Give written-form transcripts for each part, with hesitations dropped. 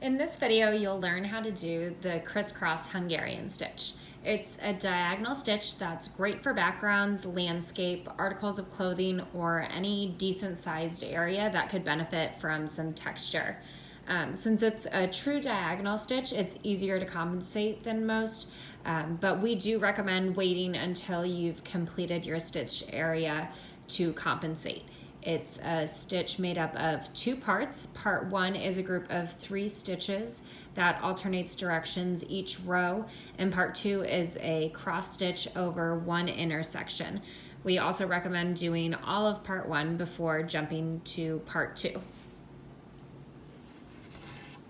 In this video, you'll learn how to do the crisscross Hungarian stitch. It's a diagonal stitch that's great for backgrounds, landscape, articles of clothing, or any decent sized area that could benefit from some texture. Since it's a true diagonal stitch, it's easier to compensate than most, but we do recommend waiting until you've completed your stitch area to compensate. It's a stitch made up of two parts. Part one is a group of 3 stitches that alternates directions each row, and part two is a cross stitch over one intersection. We also recommend doing all of part one before jumping to part two.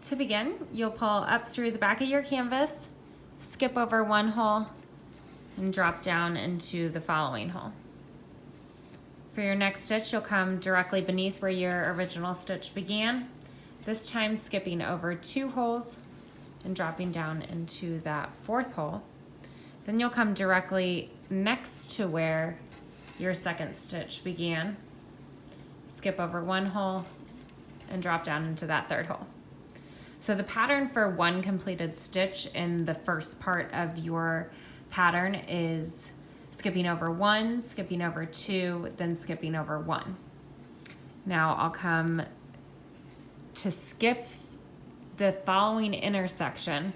To begin, you'll pull up through the back of your canvas, skip over one hole, and drop down into the following hole. For your next stitch, you'll come directly beneath where your original stitch began, this time skipping over 2 holes and dropping down into that 4th hole. Then you'll come directly next to where your second stitch began, skip over 1 hole and drop down into that 3rd hole. So the pattern for one completed stitch in the first part of your pattern is skipping over 1, skipping over 2, then skipping over 1. Now I'll come to skip the following intersection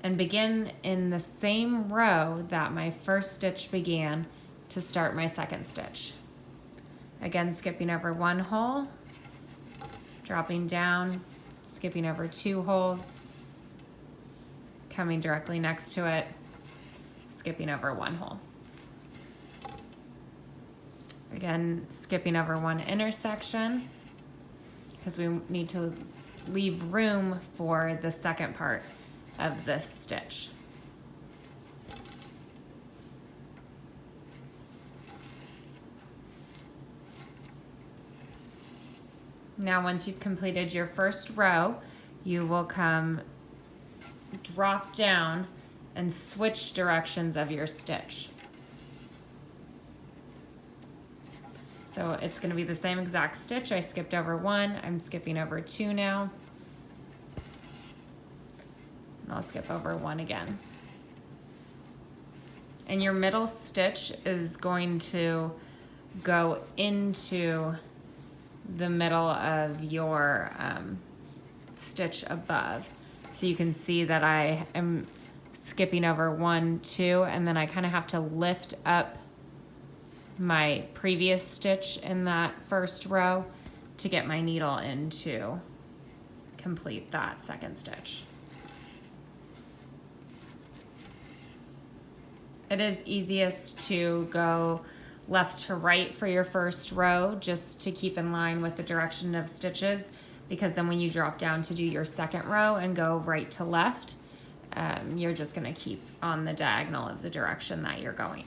and begin in the same row that my first stitch began to start my second stitch. Again, skipping over 1 hole, dropping down, skipping over 2 holes, coming directly next to it, skipping over 1 hole. Again, skipping over 1 intersection because we need to leave room for the second part of this stitch. Now, once you've completed your first row, you will come drop down and switch directions of your stitch. So it's going to be the same exact stitch. I skipped over 1, I'm skipping over 2 now. And I'll skip over 1 again. And your middle stitch is going to go into the middle of your stitch above. So you can see that I am skipping over 1, 2, and then I kind of have to lift up my previous stitch in that first row to get my needle in to complete that second stitch. It is easiest to go left to right for your first row just to keep in line with the direction of stitches, because then when you drop down to do your second row and go right to left, you're just going to keep on the diagonal of the direction that you're going.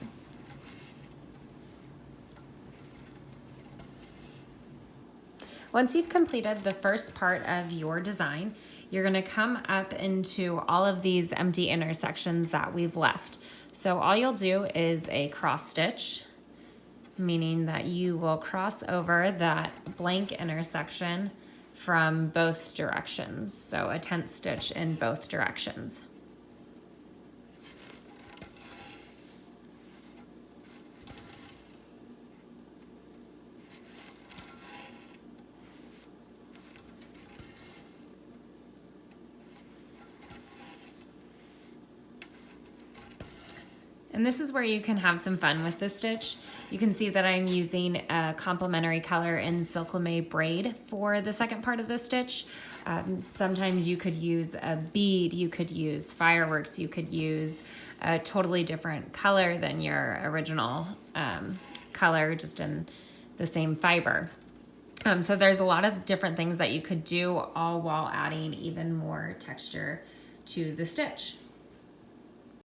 Once you've completed the first part of your design, you're going to come up into all of these empty intersections that we've left. So all you'll do is a cross stitch, meaning that you will cross over that blank intersection from both directions. So a tent stitch in both directions. And this is where you can have some fun with this stitch. You can see that I'm using a complementary color in Silk Lame braid for the second part of the stitch. Sometimes you could use a bead, you could use fireworks, you could use a totally different color than your original color, just in the same fiber. So there's a lot of different things that you could do, all while adding even more texture to the stitch.